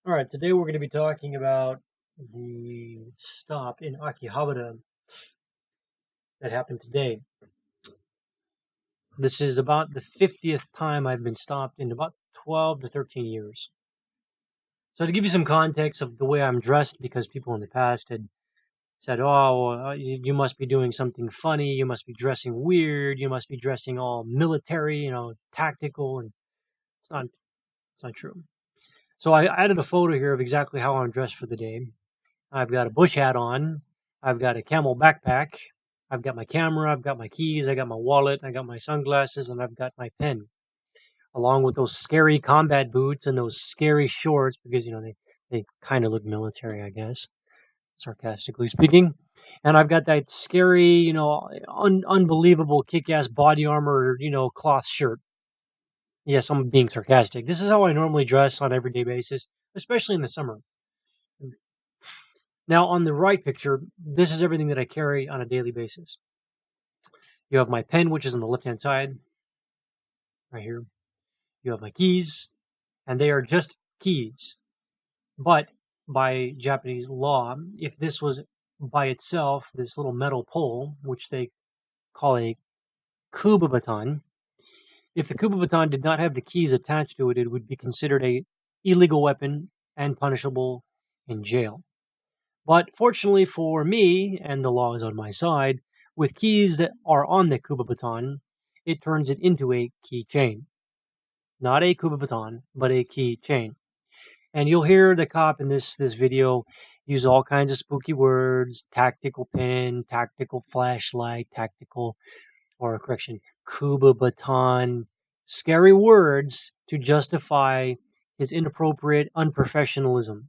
All right, today we're going to be talking about the stop in Akihabara that happened today. This is about the 50th time I've been stopped in about 12 to 13 years. So to give you some context of the way I'm dressed, because people in the past had said, oh, you must be doing something funny, you must be dressing weird, you must be dressing all military, tactical, and it's not true. So I added a photo here of exactly how I'm dressed for the day. I've got a bush hat on. I've got a camel backpack. I've got my camera. I've got my keys. I got my wallet. I got my sunglasses, and I've got my pen, along with those scary combat boots and those scary shorts because they kind of look military, I guess, sarcastically speaking. And I've got that scary, unbelievable kick-ass body armor, cloth shirt. Yes, I'm being sarcastic. This is how I normally dress on an everyday basis, especially in the summer. Now, on the right picture, this is everything that I carry on a daily basis. You have my pen, which is on the left-hand side, right here. You have my keys, and they are just keys. But by Japanese law, if this was by itself, this little metal pole, which they call a kuba-baton, if the kuba-baton did not have the keys attached to it, it would be considered an illegal weapon and punishable in jail. But fortunately for me, and the law is on my side, with keys that are on the kuba-baton, it turns it into a keychain. Not a kuba-baton, but a keychain. And you'll hear the cop in this video use all kinds of spooky words, tactical pen, tactical flashlight, kuba-baton, scary words to justify his inappropriate unprofessionalism.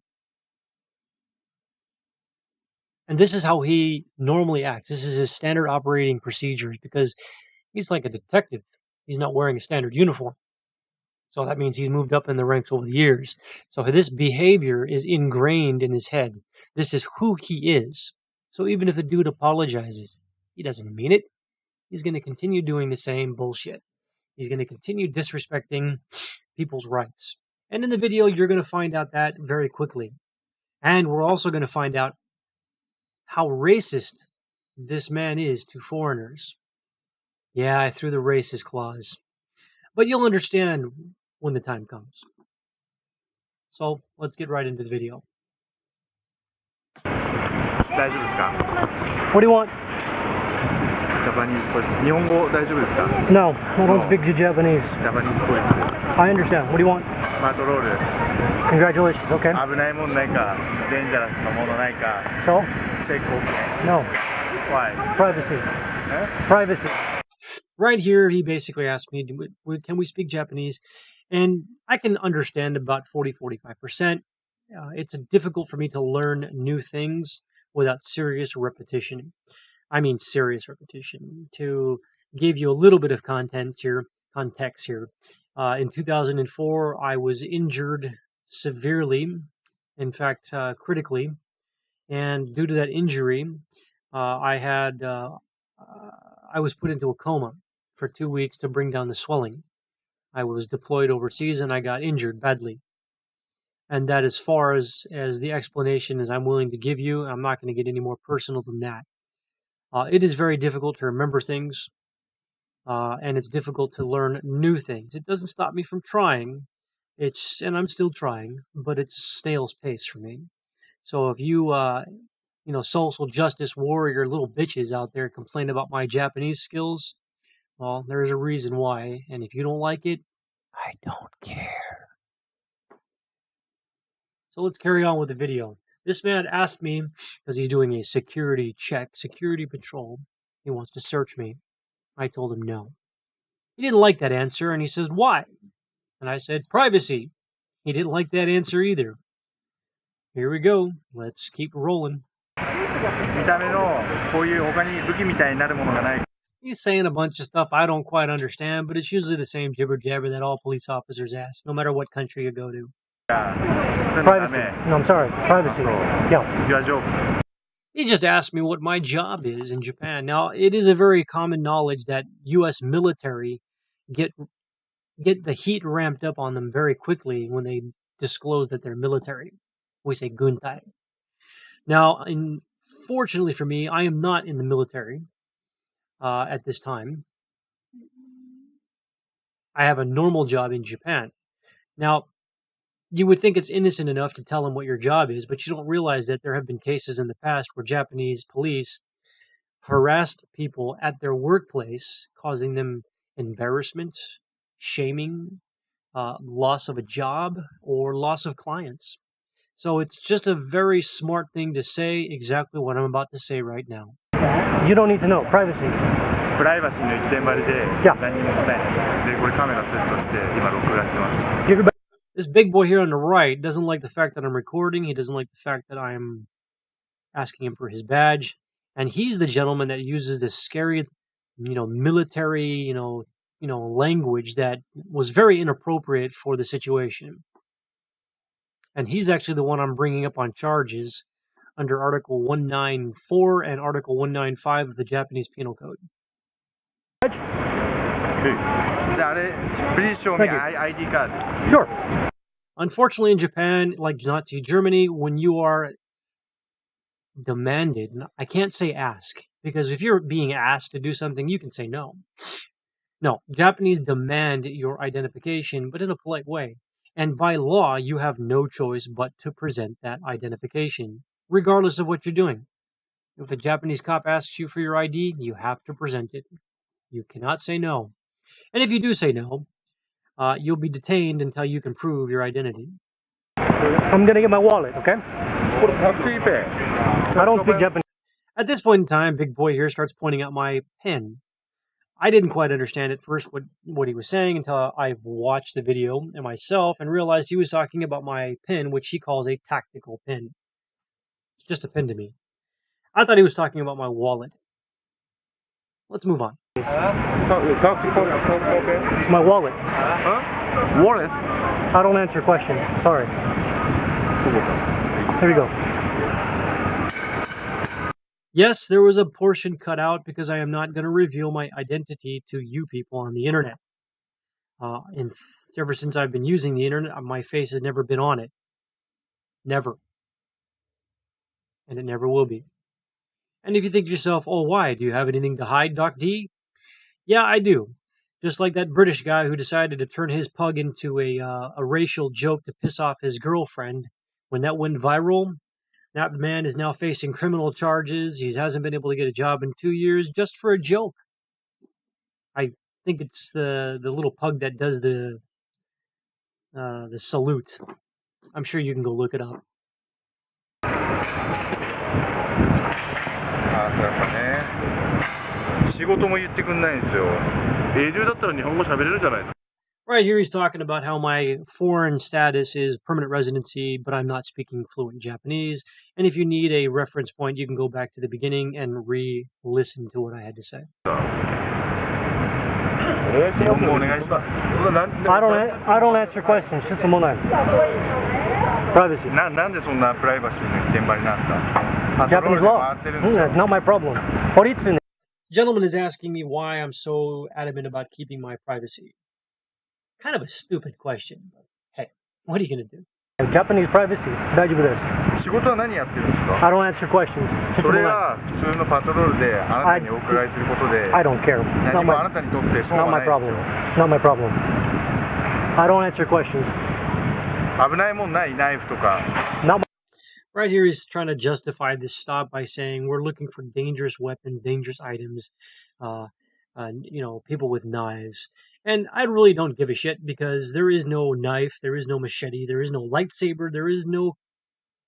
And this is how he normally acts. This is his standard operating procedures because he's like a detective. He's not wearing a standard uniform. So that means he's moved up in the ranks over the years. So this behavior is ingrained in his head. This is who he is. So even if the dude apologizes, he doesn't mean it. He's going to continue doing the same bullshit. He's going to continue disrespecting people's rights. And in the video, you're going to find out that very quickly. And we're also going to find out how racist this man is to foreigners. Yeah, I threw the racist clause. But you'll understand when the time comes. So, let's get right into the video. What do you want? Japanese voice. 日本語大丈夫ですか? No, I don't speak Japanese. Japanese voice. I understand. What do you want? パトロール。 Congratulations, okay? 危ないもんないか、デンジャラスなものないか。 So? チェック OK. No. Why? Privacy. Privacy. Right here, he basically asked me, can we speak Japanese? And I can understand about 40-45%. It's difficult for me to learn new things without serious repetition. I mean serious repetition. To give you a little bit of context here. In 2004, I was injured severely, in fact, critically. And due to that injury, I was put into a coma for 2 weeks to bring down the swelling. I was deployed overseas and I got injured badly. And that as far as the explanation as I'm willing to give you, I'm not going to get any more personal than that. It is very difficult to remember things, and it's difficult to learn new things. It doesn't stop me from trying, and I'm still trying, but it's snail's pace for me. So if you, social justice warrior little bitches out there complain about my Japanese skills, well, there's a reason why, and if you don't like it, I don't care. So let's carry on with the video. This man asked me, because he's doing a security check, security patrol, he wants to search me. I told him no. He didn't like that answer, and he says, why? And I said, privacy. He didn't like that answer either. Here we go. Let's keep rolling. He's saying a bunch of stuff I don't quite understand, but it's usually the same jibber-jabber that all police officers ask, no matter what country you go to. Privacy. No, I'm sorry. Privacy. Yeah. He just asked me what my job is in Japan. Now, it is a very common knowledge that U.S. military get the heat ramped up on them very quickly when they disclose that they're military. We say guntai. Now, fortunately for me, I am not in the military at this time. I have a normal job in Japan. Now, you would think it's innocent enough to tell them what your job is, but you don't realize that there have been cases in the past where Japanese police harassed people at their workplace, causing them embarrassment, shaming, loss of a job, or loss of clients. So it's just a very smart thing to say exactly what I'm about to say right now. You don't need to know. Privacy. プライバシーの一点張りで Yeah. 何にもないです。で、これカメラセットして今録画してます。 Give your back. This big boy here on the right doesn't like the fact that I'm recording. He doesn't like the fact that I'm asking him for his badge. And he's the gentleman that uses this scary, military, language that was very inappropriate for the situation. And he's actually the one I'm bringing up on charges under Article 194 and Article 195 of the Japanese Penal Code. じゃああれ、Please show me ID card. Sure. Unfortunately, in Japan, like Nazi Germany, when you are demanded, I can't say ask, because if you're being asked to do something, you can say no. No, Japanese demand your identification, but in a polite way. And by law, you have no choice but to present that identification, regardless of what you're doing. If a Japanese cop asks you for your ID, you have to present it. You cannot say no. And if you do say no, you'll be detained until you can prove your identity. I'm gonna get my wallet, okay? これタクシーペ I don't speak Japanese. At this point in time, Big Boy here starts pointing out my pen. I didn't quite understand at first what he was saying until I watched the video myself and realized he was talking about my pen, which he calls a tactical pen. It's just a pen to me. I thought he was talking about my wallet. Let's move on. It's my wallet. Huh? Wallet? I don't answer questions. Sorry. Here we go. Yes, there was a portion cut out because I am not going to reveal my identity to you people on the internet. Ever since I've been using the internet, my face has never been on it. Never. And it never will be. And if you think to yourself, oh, why? Do you have anything to hide, Doc D? Yeah, I do. Just like that British guy who decided to turn his pug into a racial joke to piss off his girlfriend. When that went viral, that man is now facing criminal charges. He hasn't been able to get a job in 2 years just for a joke. I think it's the little pug that does the salute. I'm sure you can go look it up. やっぱね、仕事も言ってくんないんですよ。永住だったら日本語喋れるじゃないですか。 Right here he's talking about how my foreign status is permanent residency, but I'm not speaking fluent Japanese. And if you need a reference point, you can go back to the beginning and re-listen to what I had to say. 日本語お願いします。I don't answer questions. 質問ない。Privacy. なんでそんなプライバシーの一点張りなんですか。 Japanese law. That's not my problem. What is it? The gentleman is asking me why I'm so adamant about keeping my privacy. Kind of a stupid question, but hey, what are you going to do? Japanese privacy. 大丈夫です。仕事は何やってるんですか。 I don't answer questions. それは普通のパトロールであなたにお伺いすることで、 I don't care. It's 何 not もあ my, なたにとって it's 損 not は my ない problem. です It's not my problem. I don't answer questions. よ。危ないもんないナイフとか。 Not my Right here he's trying to justify this stop by saying we're looking for dangerous weapons, dangerous items, people with knives. And I really don't give a shit because there is no knife, there is no machete, there is no lightsaber, there is no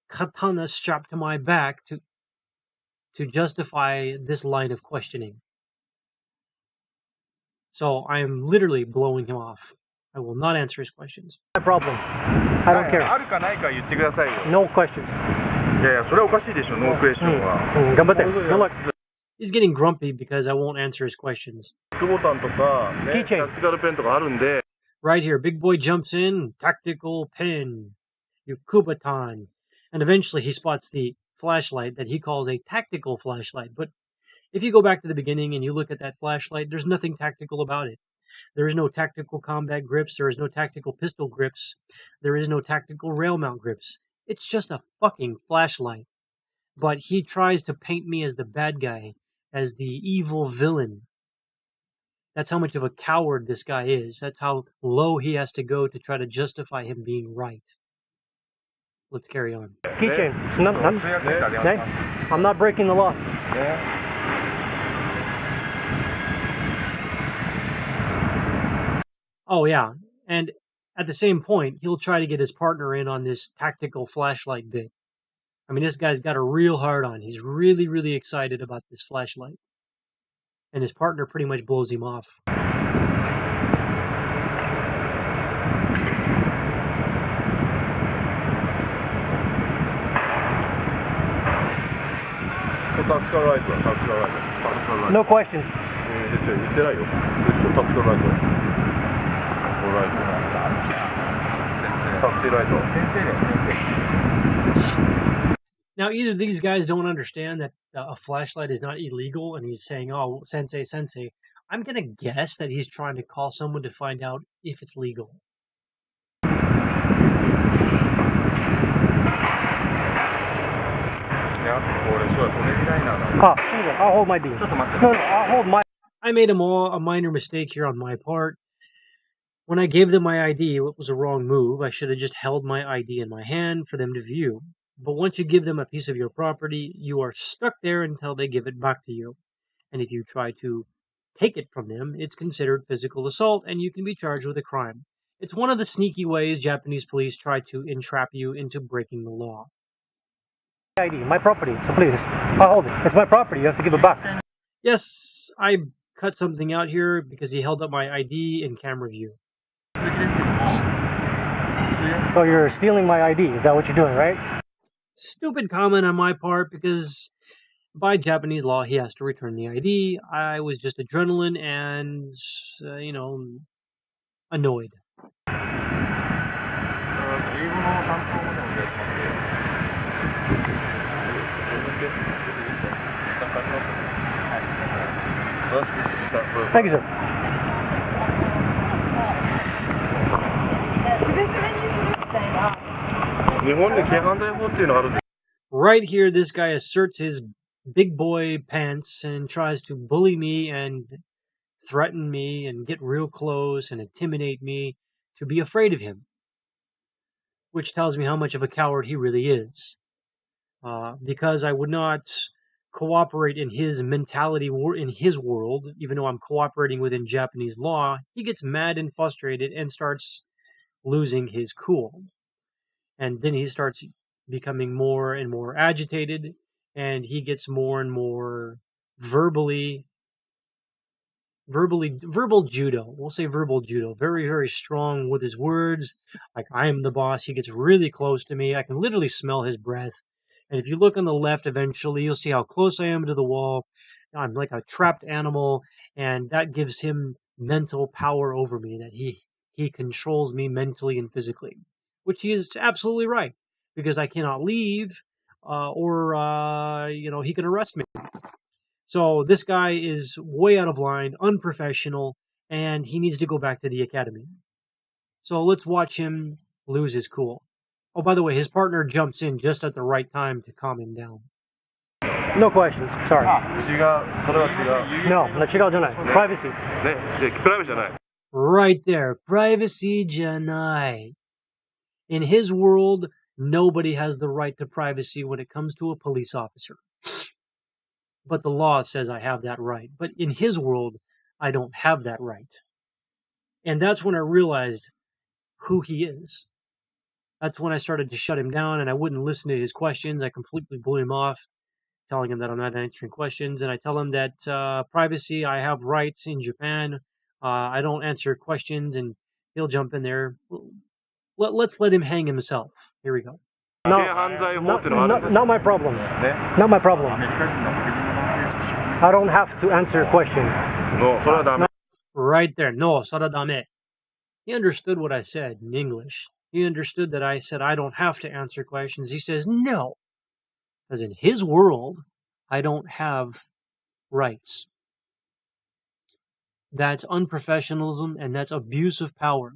katana strapped to my back to justify this line of questioning. So I am literally blowing him off. I will not answer his questions. problem. I don't care. あるかないか言ってくださいよ。 No questions. いやいや、それはおかしいでしょ、ノークエスチョンは。頑張って。Good luck. He's getting grumpy because I won't answer his questions. クボタンとか、ね、タクティカルペンとかあるんで。 Right here, big boy jumps in, tactical pen, Yukubatan. And eventually he spots the flashlight that he calls a tactical flashlight. But if you go back to the beginning and you look at that flashlight, there's nothing tactical about it. There is no tactical combat grips. There is no tactical pistol grips. There is no tactical rail mount grips. It's just a fucking flashlight. But he tries to paint me as the bad guy, as the evil villain. That's how much of a coward this guy is. That's how low he has to go to try to justify him being right. Let's carry on. Keychain. I'm not breaking the law. Oh, yeah. And at the same point, he'll try to get his partner in on this tactical flashlight bit. I mean, this guy's got a real hard on. He's really, really excited about this flashlight. And his partner pretty much blows him off. No questions. Now, either of these guys don't understand that a flashlight is not illegal, and he's saying, oh, sensei, sensei. I'm going to guess that he's trying to call someone to find out if it's legal. I'll hold my D. No, I'll hold my... I made a minor mistake here on my part. When I gave them my ID, it was a wrong move. I should have just held my ID in my hand for them to view. But once you give them a piece of your property, you are stuck there until they give it back to you. And if you try to take it from them, it's considered physical assault and you can be charged with a crime. It's one of the sneaky ways Japanese police try to entrap you into breaking the law. ID, my property, so please, I'll hold it. It's my property, you have to give it back. Yes, I cut something out here because he held up my ID in camera view. So you're stealing my ID, is that what you're doing, right? Stupid comment on my part because by Japanese law he has to return the ID. I was just adrenaline and, annoyed. Thank you, sir. Right here, this guy asserts his big boy pants and tries to bully me and threaten me and get real close and intimidate me to be afraid of him, which tells me how much of a coward he really is. Because I would not cooperate in his mentality or in his world, even though I'm cooperating within Japanese law, he gets mad and frustrated and starts losing his cool. And then he starts becoming more and more agitated, and he gets more and more verbal judo. We'll say verbal judo. Very, very strong with his words. Like, I am the boss. He gets really close to me. I can literally smell his breath. And if you look on the left, eventually, you'll see how close I am to the wall. I'm like a trapped animal, and that gives him mental power over me, that he controls me mentally and physically. Which he is absolutely right, because I cannot leave, or he can arrest me. So this guy is way out of line, unprofessional, and he needs to go back to the academy. So let's watch him lose his cool. Oh, by the way, his partner jumps in just at the right time to calm him down. No questions, sorry. No, 違うじゃない. Privacy. Right there, privacy じゃない. In his world, nobody has the right to privacy when it comes to a police officer. But the law says I have that right. But in his world, I don't have that right. And that's when I realized who he is. That's when I started to shut him down and I wouldn't listen to his questions. I completely blew him off, telling him that I'm not answering questions. And I tell him that privacy, I have rights in Japan. I don't answer questions, and he'll jump in there. Let's let him hang himself. Here we go. No, not my problem. Not my problem. I don't have to answer a question. Right there. No, それはダメ. He understood what I said in English. He understood that I said I don't have to answer questions. He says no. Because in his world, I don't have rights. That's unprofessionalism and that's abuse of power.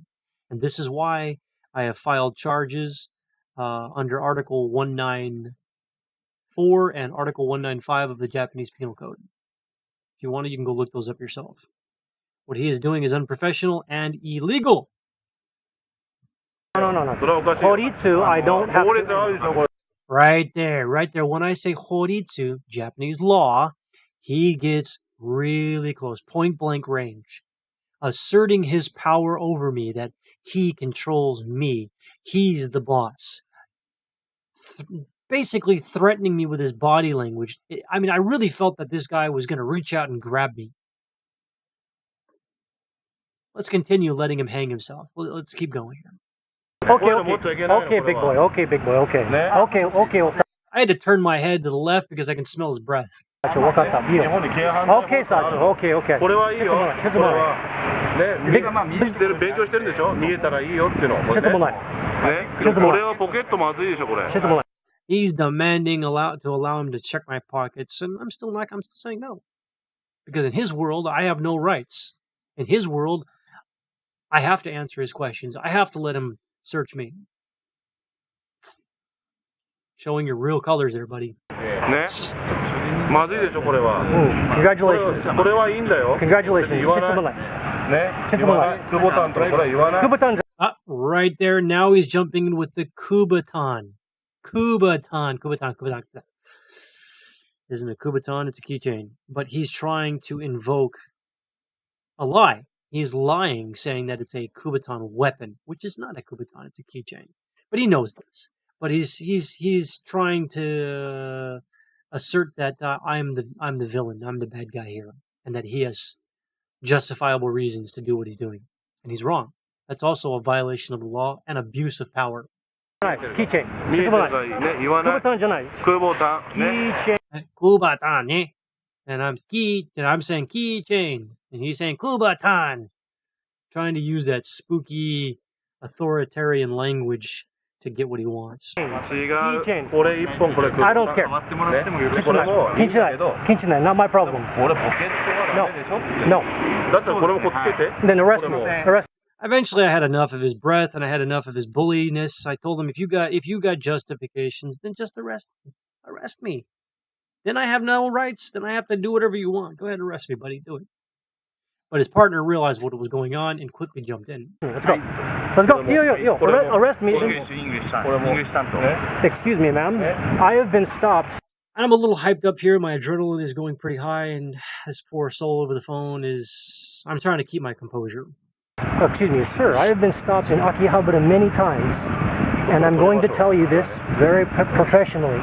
And this is why I have filed charges under Article 194 and Article 195 of the Japanese Penal Code. If you want to, you can go look those up yourself. What he is doing is unprofessional and illegal. No. Horitsu, I don't have to... Right there. When I say horitsu, Japanese law, he gets really close, point blank range, asserting his power over me, that he controls me. He's the boss. Basically threatening me with his body language. I mean, I really felt that this guy was going to reach out and grab me. Let's continue letting him hang himself. Let's keep going here. Okay, big boy. Okay. I had to turn my head to the left because I can smell his breath. Okay, Sacho. Okay. これはいいよ。これはね、勉強してるんでしょ。見えたらいいよっていうの。これね。これはポケットまずいでしょこれ。He's demanding to allow him to check my pockets, and I'm still saying no, because in his world I have no rights. In his world, I have to answer his questions. I have to let him search me. Showing your real colors there, buddy. ね。まずいでしょこれは。Congratulations. これはいいんだよ。Congratulations. 言わない。ね。言わない。クボタンとかこれ言わない。Right there. Now he's jumping in with the Kubaton. Kubaton. Isn't a Kubaton, it's a keychain. But he's trying to invoke a lie. He's lying, saying that it's a Kubaton weapon, which is not a Kubaton, it's a keychain. But he knows this. But he's trying to assert that I'm the villain, I'm the bad guy here, and that he has justifiable reasons to do what he's doing. And he's wrong. That's also a violation of the law and abuse of power. Keychain. Kubaton, and I'm saying keychain, and he's saying Kubaton, trying to use that spooky authoritarian language to get what he wants. I don't care. Keychain, not my problem. No. Then arrest me. Eventually, I had enough of his breath and I had enough of his bulliness. I told him, if you got justifications, then just arrest me. Then I have no rights. Then I have to do whatever you want. Go ahead and arrest me, buddy. Do it. But his partner realized what was going on and quickly jumped in. Let's go. Yo. Arrest me. Excuse me, ma'am. I have been stopped. I'm a little hyped up here. My adrenaline is going pretty high, and this poor soul over the phone is... I'm trying to keep my composure. Excuse me, sir. I have been stopped in Akihabara many times, and I'm going to tell you this very professionally.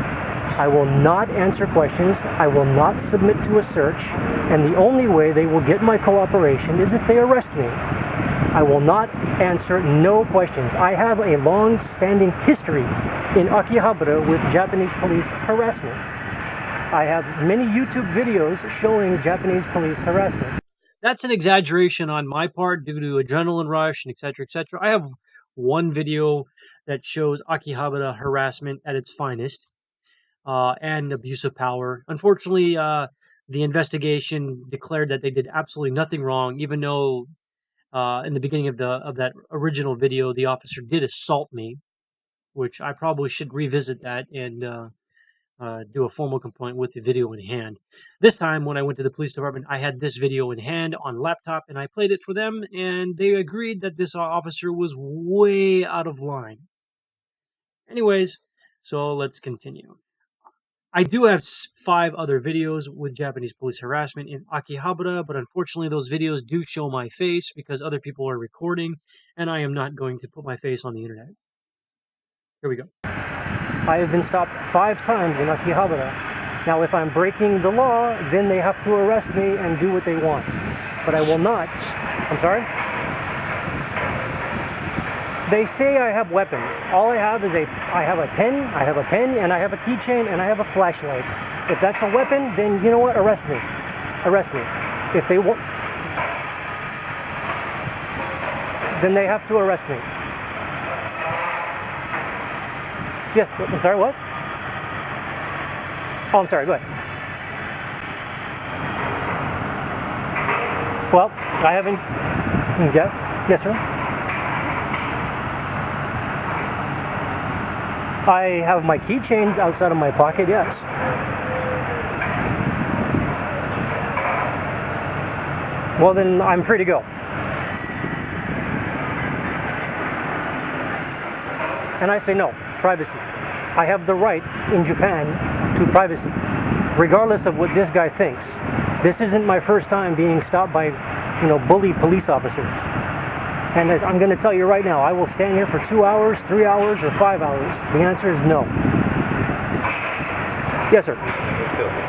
I will not answer questions. I will not submit to a search, and the only way they will get my cooperation is if they arrest me. I will not answer no questions. I have a long-standing history in Akihabara with Japanese police harassment. I have many YouTube videos showing Japanese police harassment. That's an exaggeration on my part due to adrenaline rush and etc., etc. I have one video that shows Akihabara harassment at its finest and abuse of power. Unfortunately, the investigation declared that they did absolutely nothing wrong, even though in the beginning of that original video, the officer did assault me, which I probably should revisit that and do a formal complaint with the video in hand. This time, when I went to the police department, I had this video in hand on laptop, and I played it for them, and they agreed that this officer was way out of line. Anyways, so let's continue. I do have 5 other videos with Japanese police harassment in Akihabara, but unfortunately those videos do show my face because other people are recording, and I am not going to put my face on the internet. Here we go. I have been stopped 5 times in Akihabara. Now, if I'm breaking the law, then they have to arrest me and do what they want. But I will not. I'm sorry? They say I have weapons. All I have is I have a pen, and I have a keychain, and I have a flashlight. If that's a weapon, then you know what? Arrest me. Arrest me. If they won't, then they have to arrest me. Yes, I'm sorry, what? Oh, I'm sorry, go ahead. Well, I haven't. Yeah. Yes, sir. I have my keychains outside of my pocket. Yes. Well, then I'm free to go. And I say no. Privacy. I have the right in Japan to privacy, regardless of what this guy thinks. This isn't my first time being stopped by, bully police officers. And I'm going to tell you right now, I will stand here for 2 hours, 3 hours, or 5 hours. The answer is no. Yes, sir.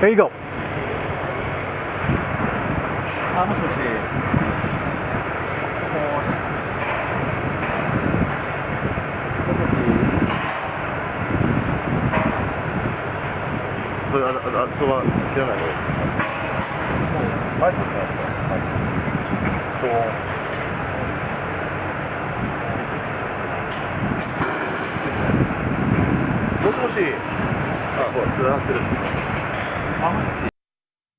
There you go.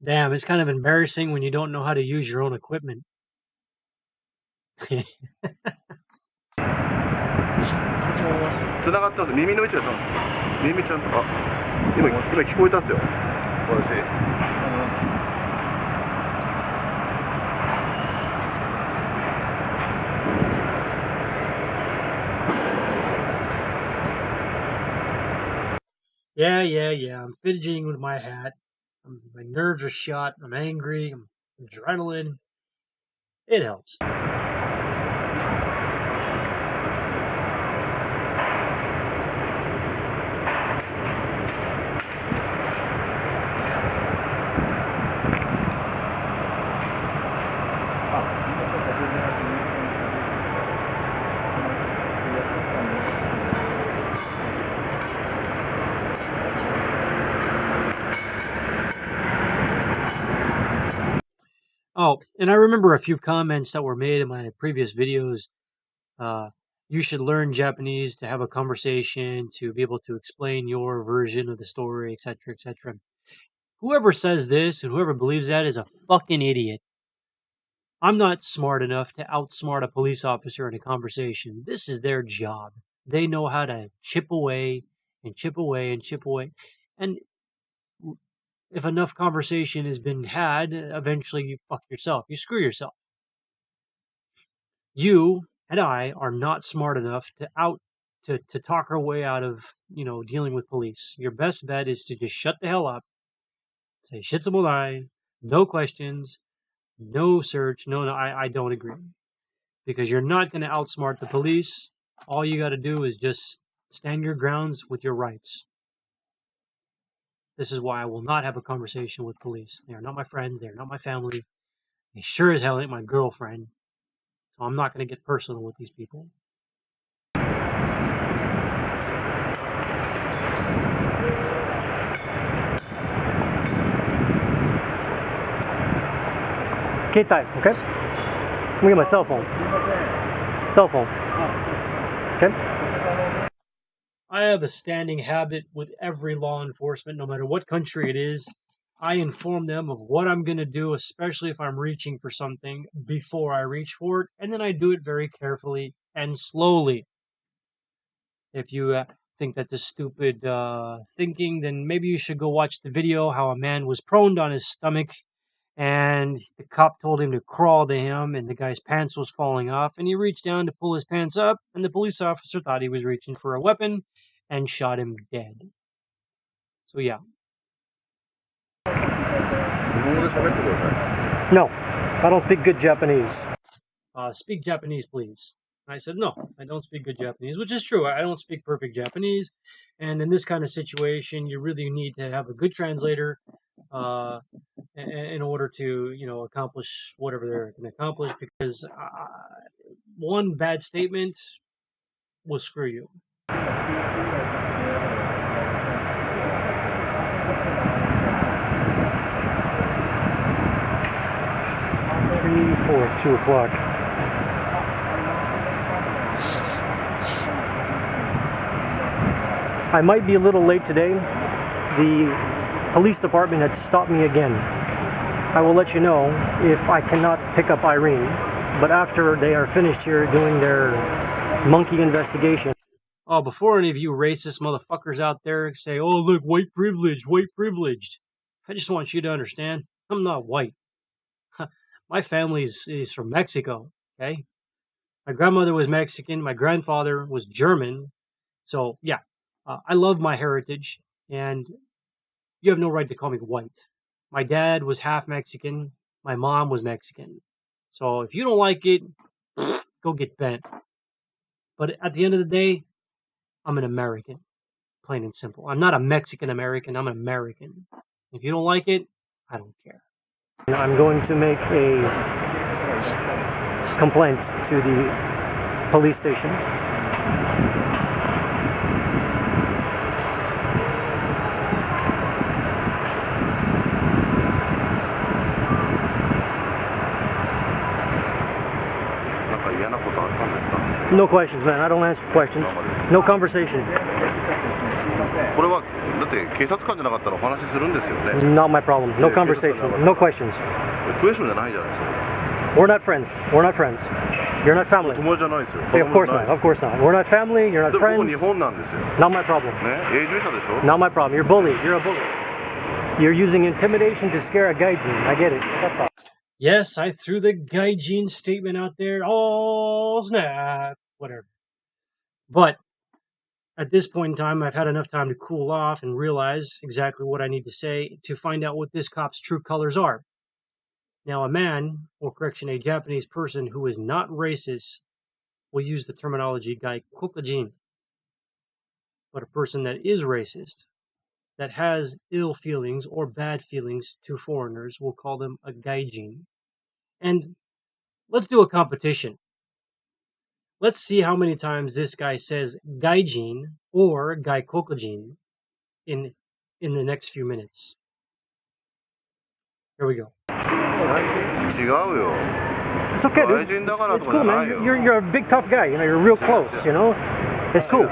Damn, it's kind of embarrassing when you don't know how to use your own equipment. 繋がってます。耳の位置がそうなんですよ。耳ちゃんとか今聞こえたっすよ。私。Yeah. I'm fidgeting with my hat. My nerves are shot. I'm angry. I'm adrenaline. It helps. Oh, and I remember a few comments that were made in my previous videos. You should learn Japanese to have a conversation, to be able to explain your version of the story, etc., etc. Whoever says this and whoever believes that is a fucking idiot. I'm not smart enough to outsmart a police officer in a conversation. This is their job. They know how to chip away and chip away and chip away. And if enough conversation has been had, eventually you fuck yourself. You screw yourself. You and I are not smart enough to talk our way out of, dealing with police. Your best bet is to just shut the hell up. Say shitsumonai, no questions, no search, no, I don't agree. Because you're not going to outsmart the police. All you got to do is just stand your grounds with your rights. This is why I will not have a conversation with police. They are not my friends. They are not my family. They sure as hell ain't my girlfriend. So I'm not going to get personal with these people. Ketai, okay? Let me get my cell phone. Cell phone. Okay? I have a standing habit with every law enforcement, no matter what country it is. I inform them of what I'm going to do, especially if I'm reaching for something, before I reach for it, and then I do it very carefully and slowly. If you think that's a stupid thinking, then maybe you should go watch the video how a man was prone on his stomach, and the cop told him to crawl to him, and the guy's pants was falling off, and he reached down to pull his pants up, and the police officer thought he was reaching for a weapon and shot him dead. So yeah. No, I don't speak good Japanese. Speak Japanese, please. I said, no, I don't speak good Japanese, which is true. I don't speak perfect Japanese. And in this kind of situation, you really need to have a good translator in order to, accomplish whatever they're going to accomplish. Because one bad statement will screw you. 4, it's 2 o'clock. I might be a little late today. The police department had stopped me again. I will let you know if I cannot pick up Irene. But after they are finished here doing their monkey investigation. Oh, before any of you racist motherfuckers out there say, oh, look, white privileged. I just want you to understand, I'm not white. My family is from Mexico, okay? My grandmother was Mexican. My grandfather was German. So, yeah, I love my heritage, and you have no right to call me white. My dad was half Mexican. My mom was Mexican. So, if you don't like it, go get bent. But at the end of the day, I'm an American, plain and simple. I'm not a Mexican American. I'm an American. If you don't like it, I don't care. I'm going to make a complaint to the police station. No questions, man. I don't answer questions. No conversation. Not my problem. No conversation. No questions. We're not friends. We're not friends. You're not family. Hey, of course not. Of course not. We're not family. You're not friends. Not my problem. Not my problem. You're bullied. You're a bully. You're using intimidation to scare a gaijin. I get it. Yes, I threw the gaijin statement out there. Oh, snap. Whatever. But at this point in time, I've had enough time to cool off and realize exactly what I need to say to find out what this cop's true colors are. Now, a man, or correction, a Japanese person who is not racist will use the terminology gaikokujin. But a person that is racist, that has ill feelings or bad feelings to foreigners, will call them a gaijin. And let's do a competition. Let's see how many times this guy says gaijin or gaikokujin in the next few minutes. Here we go. It's okay, dude. It's cool, man. You're a big tough guy. You know, you're real close. You know, it's cool.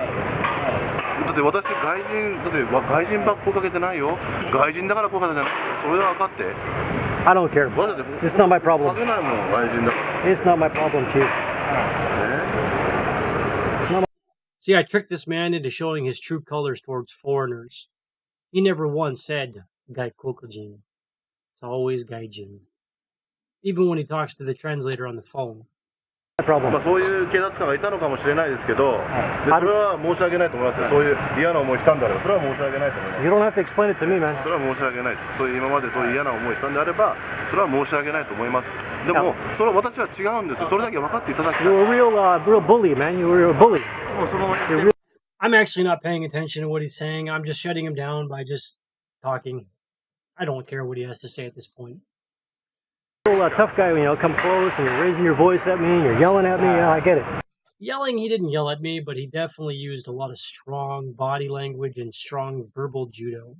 I don't care. It's not my problem. It's not my problem, Chief. See, I tricked this man into showing his true colors towards foreigners. He never once said gaikokujin. It's always gaijin. Even when he talks to the translator on the phone. No problem. You don't have to explain it to me, man. You're a real bully, man. You're a bully. I'm actually not paying attention to what he's saying. I'm just shutting him down by just talking. I don't care what he has to say at this point. You're a tough guy, you know, come close and you're raising your voice at me and you're yelling at me. I get it. Yelling, he didn't yell at me, but he definitely used a lot of strong body language and strong verbal judo.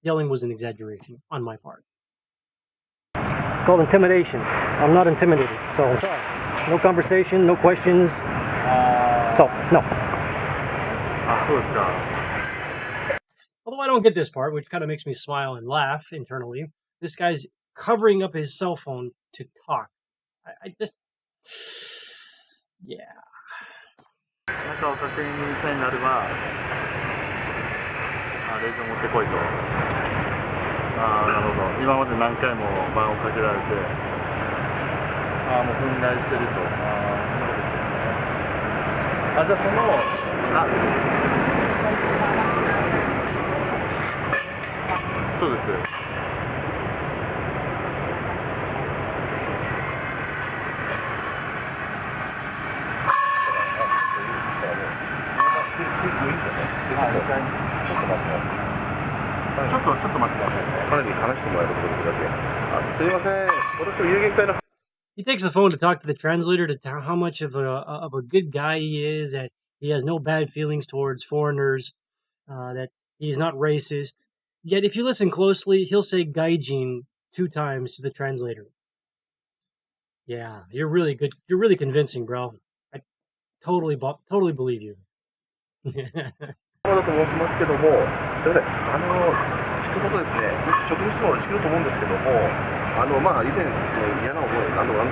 Yelling was an exaggeration on my part. It's called intimidation. I'm not intimidated, so I'm sorry. No conversation, no questions. So, no. Although I don't get this part, which kind of makes me smile and laugh internally. This guy's covering up his cell phone to talk. I just... Yeah. He takes the phone to talk to the translator to tell how much of a good guy he is, that he has no bad feelings towards foreigners, that he's not racist. Yet if you listen closely, he'll say gaijin 2 times to the translator. Yeah, you're really good. You're really convincing, bro. I totally believe you. 一言ですね、職務質問を打ち切ると思うんですけども、まあ、以前、その嫌な思いを何度も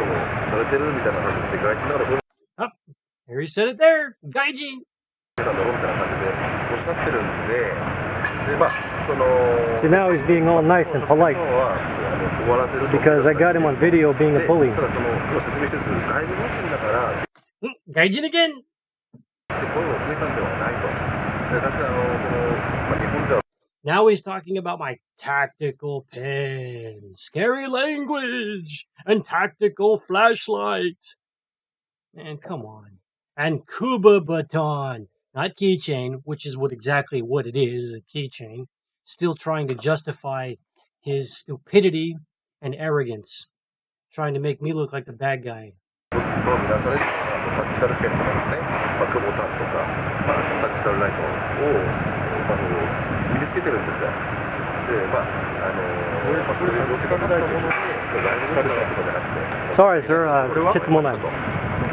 されてるみたいな感じで、外人だから、こういう Oh, there he said it there. Gaijin. 皆さんだろうみたいな感じでおっしゃってるんで、で、まあ、その、 See, now he's being all nice and polite 終わらせると because I got him on video being a bully. ただ、その、今説明してるんですけど、外部法人だから、 Gaijin again. 声を上げたんではないと。で、確かまあ、日本では Now he's talking about my tactical pen, scary language, and tactical flashlight. Man, come on. And Kuba baton, not keychain, which is exactly what it is, a keychain. Still trying to justify his stupidity and arrogance. Trying to make me look like the bad guy. 見なされるタクティカルペンとかですね、まあ、クボタンとか、まあ、タクティカルライトを、身につけてるんですよ。で、まあ、そういう状況があったもので、ライブとかじゃなくて。Sorry, sir. Chitsumonai.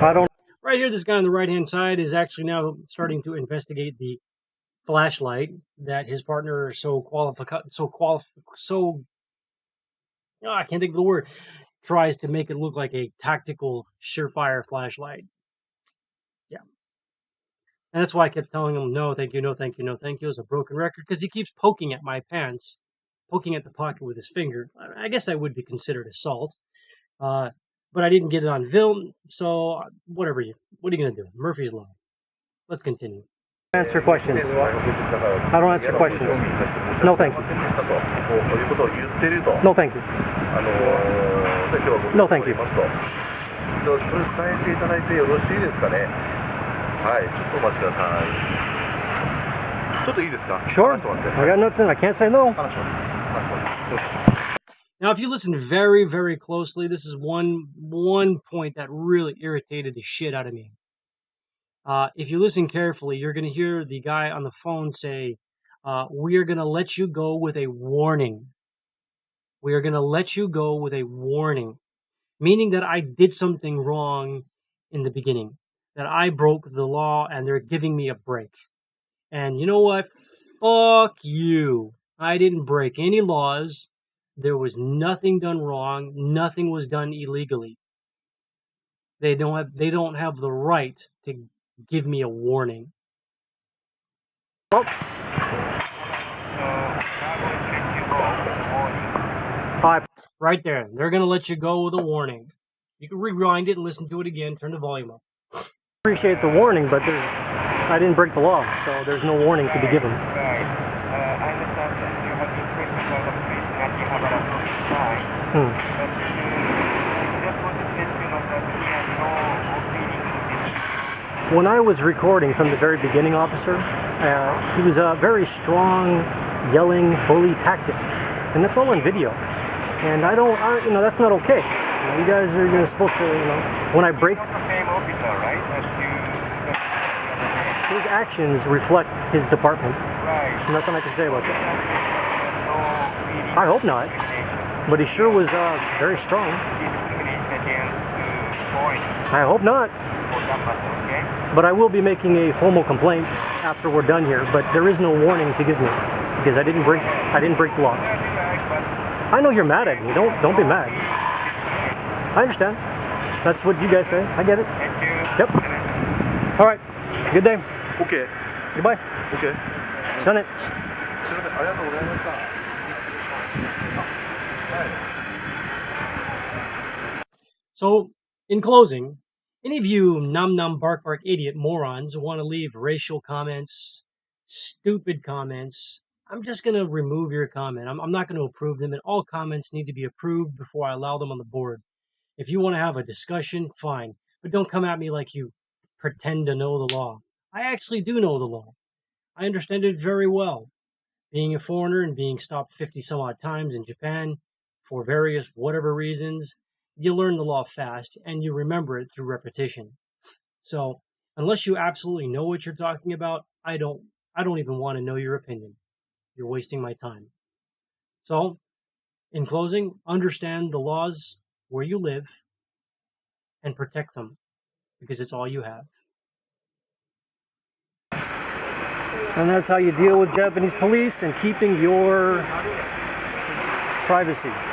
I don't. Right here, this guy on the right-hand side is actually now starting to investigate the flashlight that his partner I can't think of the word, tries to make it look like a tactical, surefire flashlight. Yeah. And that's why I kept telling him, no, thank you, no, thank you, no, thank you. It's a broken record because he keeps poking at my pants, poking at the pocket with his finger. I guess that would be considered assault. But I didn't get it on film, so what are you going to do? Murphy's Law. Let's continue. Answer questions. I don't answer questions. No, thank you. No, thank you. No, thank you. それ伝えていただいてよろしいですかね。はい、ちょっとお待ちください。ちょっといいですか？ Sure. I got nothing. I can't say no. Now, if you listen very, very closely, this is one point that really irritated the shit out of me. If you listen carefully, you're going to hear the guy on the phone say, we are going to let you go with a warning. We are going to let you go with a warning. Meaning that I did something wrong in the beginning. That I broke the law and they're giving me a break. And you know what? Fuck you. I didn't break any laws. There was nothing done wrong. Nothing was done illegally. They don't have the right to give me a warning. Oh. Right there. They're going to let you go with a warning. You can rewind it and listen to it again. Turn the volume up. Appreciate the warning, but I didn't break the law, so there's no warning to be given. When I was recording from the very beginning, officer, he was a very strong, yelling, bully tactic, and that's all on video. And that's not okay. You guys are supposed to, when I break, his actions reflect his department. There's nothing I can say about that. I hope not, but he sure was very strong. I hope not. But I will be making a formal complaint after we're done here. But there is no warning to give me because I didn't break the law. I know you're mad at me. Don't be mad. I understand. That's what you guys say. I get it. Yep. All right. Good day. Okay. Goodbye. Okay. Done it. So, in closing, any of you num bark idiot morons who want to leave racial comments, stupid comments, I'm just going to remove your comment. I'm not going to approve them, and all comments need to be approved before I allow them on the board. If you want to have a discussion, fine. But don't come at me like you pretend to know the law. I actually do know the law. I understand it very well. Being a foreigner and being stopped 50 some odd times in Japan for various whatever reasons, you learn the law fast and you remember it through repetition. So, unless you absolutely know what you're talking about, I don't even want to know your opinion. You're wasting my time. So, in closing, understand the laws where you live and protect them because it's all you have. And that's how you deal with Japanese police and keeping your privacy.